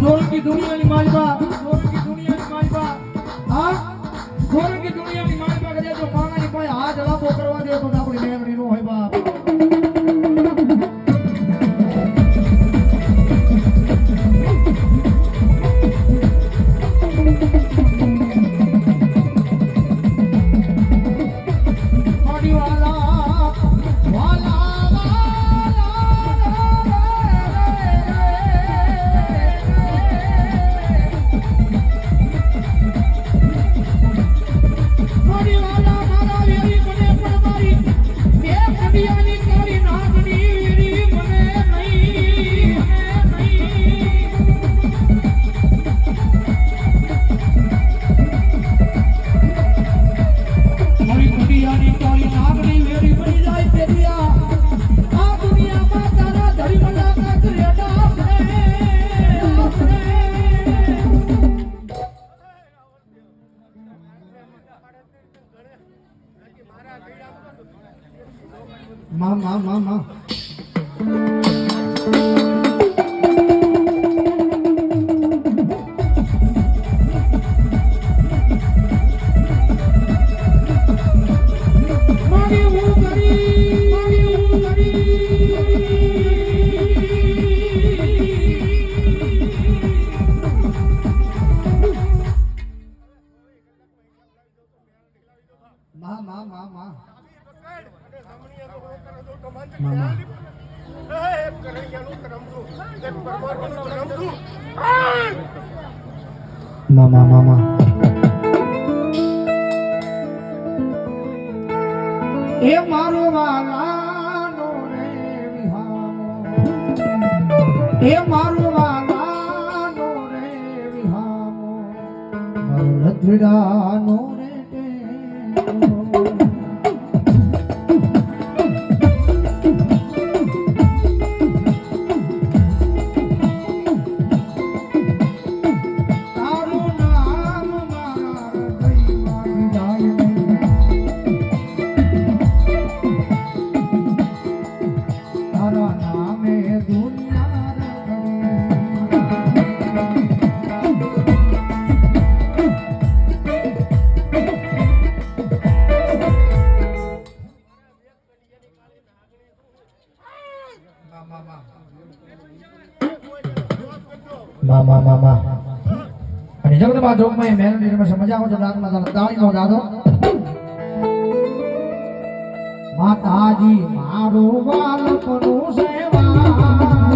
સોરંગી દુનિયાની માલબા હા સોરંગી દુનિયાની માલબા કદાચ જો માણાની પાસે હાથ લાંબો કરવા દે તો આપણી મેળવી નો હોય બાપ મામા મામા એ મારો વાલાનો રે વિહામો એ મારો વાલાનો રે વિહામો મારો લધડાનો રે ટેકો મામા અને જગદંબા જોગમાં મેલડી રમે મજા આવે છે રાતમાં તાળીનો દાદો માતાજી મારું બાળપણું સેવા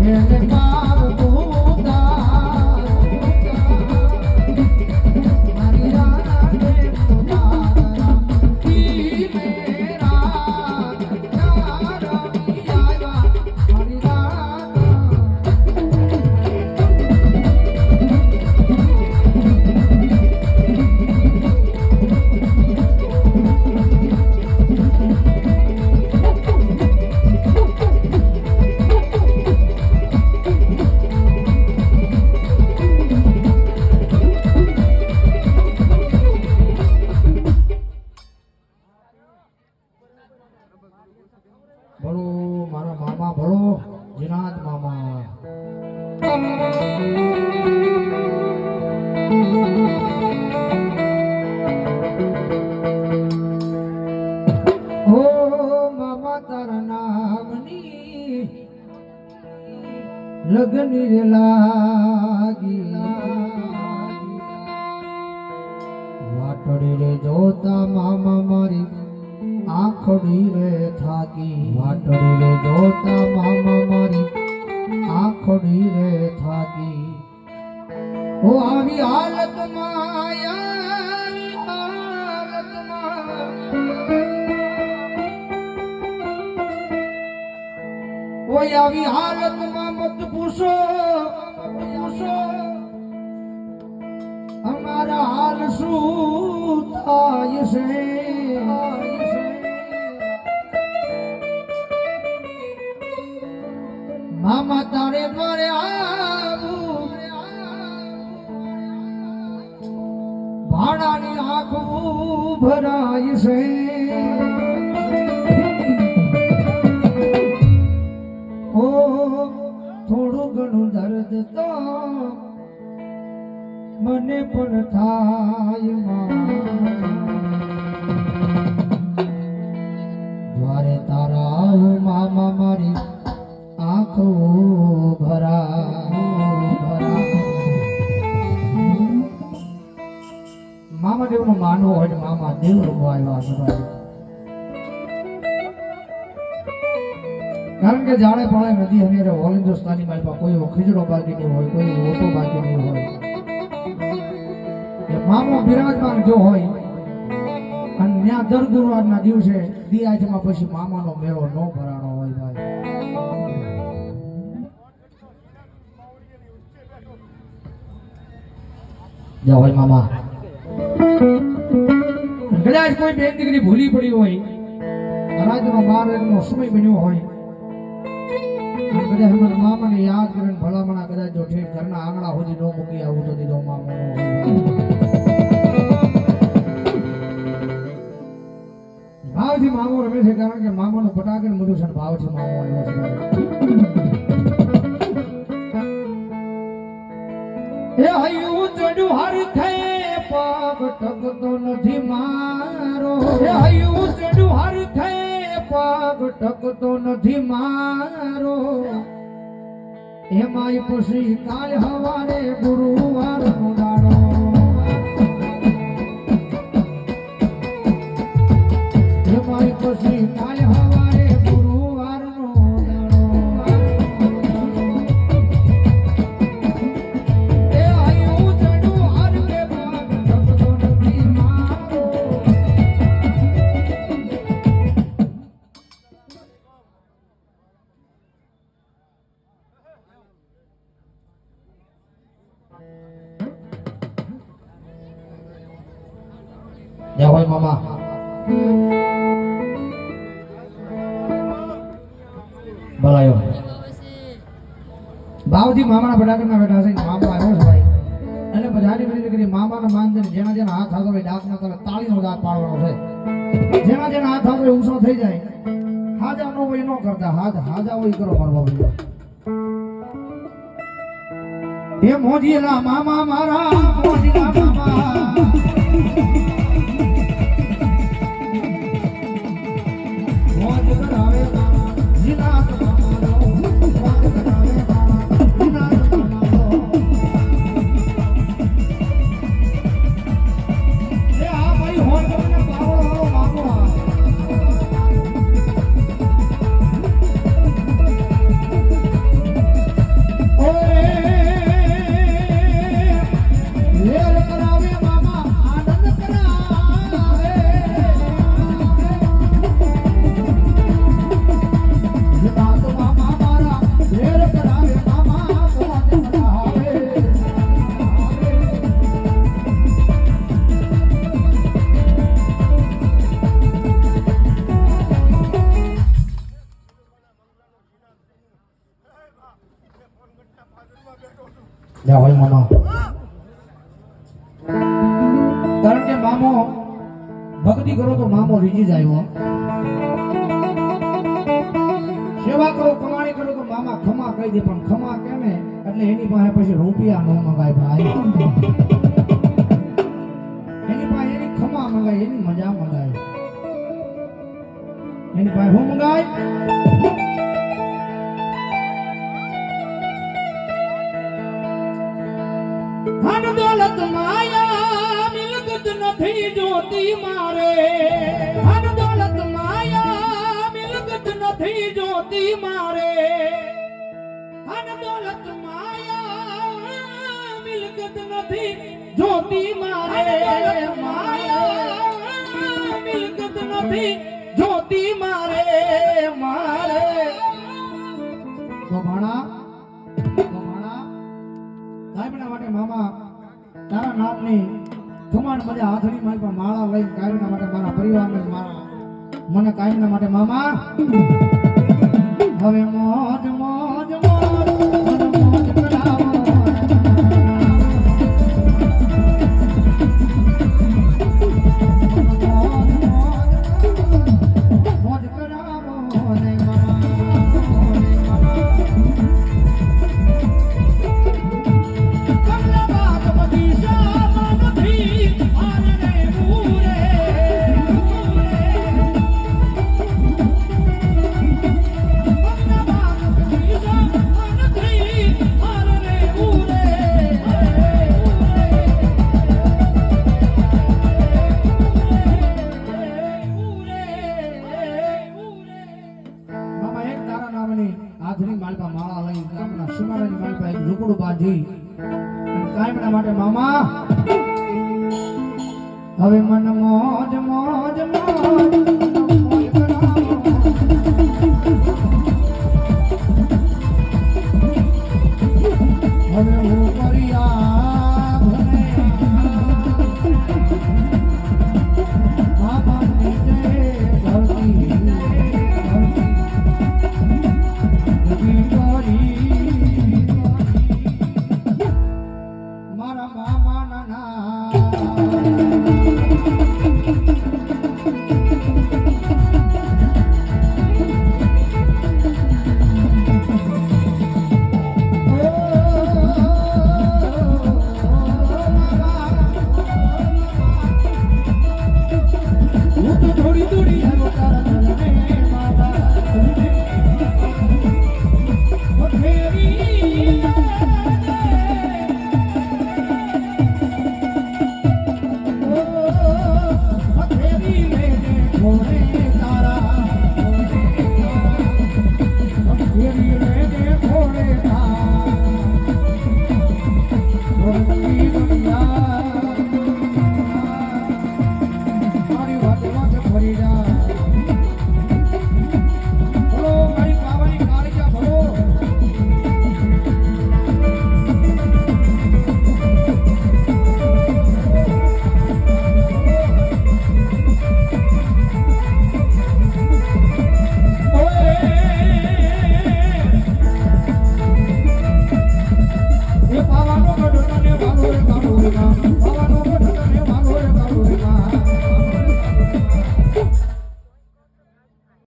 એને માર તુદા મારી રાતે પુજારા કી મેરા યારા યારા મારી ભલો મારા મામા ભલો જીનાથ મામા ઓ મામા તારા નામની લગન લાગી વાટડી રે જોતા મામા મારી આંખડી રે થાકી વાટડી રે જોતા મામા મારી આંખડી રે થાકી ઓ આવી હાલતમાં ઓય આવી હાલતમાં મત પૂછો અમારા હાલ શું થાય છે મામા તારે દ્વારે આવું ભાડાની આંખું ભરાય છે ઓ ઓ થોડું ઘણું દર્દ તો મને પણ થાય દ્વારે તારા આવું મામા મારી આંખો ભરા મામા દેવનો માનવો હોય ને મામા દેવ રમવા આવ્યા છે ભાઈ. કારણ કે જાણે પાણે નદી હનેરે હોલ હિન્દુસ્તાની માલમાં કોઈ ખીજડો બાકી નહીં હોય, કોઈ ઓટો બાકી નહીં હોય. એ મામો બિરાજમાન જો હોય અને ત્યાં દર ગુરુવારના દિવસે દિયાજમાં પછી મામાનો મેળો ન ભરાણો હોય ભાઈ. જા હોય મામા કદાચ કોઈ બેન દીકરી ભૂલી પડી હોય, રાજનો 12 સમય બન્યો હોય, કદાચ અમારા મામાને યાદ કરીને ભલામણા કદાચ જો ઠેઠ ઘરના આંગણા સુધી ન મૂકી આવું તો દીધો મામો ભાવથી મામો રમે છે. કારણ કે મામાનો પટાકે બધું છે, ભાવથી મામો આવ્યો છે. એ હૈયું ચડ્યું હર થઈ પગ ટકતો નથી મારો, એ હૈયું ચડ્યું હર થઈ પગ ટકતો નથી મારો. એમાંય પછી કાલ હવારે ગુરુવારનો દાડો, એમાંય પછી કાલ હવારે ગુરુવારનો દાડો. એ હૈયું ચડ્યું હર કે પગ ટકતો નથી મારો. જા હોય મામા ભલાયો ભાવથી મામાના બડાકરના બેઠા છે. મામા આવ્યો છે ભાઈ, એટલે બધાની વિનંતી કરી મામાના માનજન જેના જેના હાથ થતો હોય ડાકના તરફ તાળીનો દાંત પાડવાનો છે. જેના જેના હાથ થતો હોય ઊંચો થઈ જાય, હાજા નો હોય ન કરતા, હાજા હોય કરો મારવા બોલો. એ મોજીલા મામા મારા, મોજીલા મામા મોજ કરાવે મામા જીનાત મામા રો, મોજ કરાવે મામા જીનાત મામા રો. એ આ ભાઈ હોલ કરીને પાવળો મામો ઓરે લેર કરાવે મામા આનંદ કરાવે. જીનાત મામા મારા લેર કરાવે મામા મોજ કરાવે. જા હોય મામા, કારણ કે મામો ભક્તિ કરો તો મામો રીજી જાય હો. સેવા કરો કમાણી કરો તો મામા ખમા કહી દે, પણ ખમા કેમે એટલે એની પાસે પછી રૂપિયા ન મંગાય ભાઈ. એની પાસે એની ખમા મંગાય, એની મજા મંગાય. એની પાસે શું મંગાય? ધન દોલત માયા મિલકત નથી જોતી મારે, ધન દોલત માયા મિલકત નથી જોતી મારે. ધન દોલત માયા મિલકત નથી જોતી મારે, માયા મિલકત નથી જોતી મારે. મારે તો ભાણા કાયમના માટે મામા તારા નામની ખમાણ બધા હાથની મારી પર માળા લઈને કાયમના માટે મારા પરિવારને મારા મને કાયમના માટે મામા હવે મોજ મોજ મોજ મોજ કરાવો. મોજ કરાવો ને મામા હાથની માલપા માળા લઈ ગામના સીમાડાની માલપા એક ઝૂંપડું બાંધી અને કાયમના માટે મામા હવે મન મોજ મોજ મોજ મોજ કરાવો. હવે હું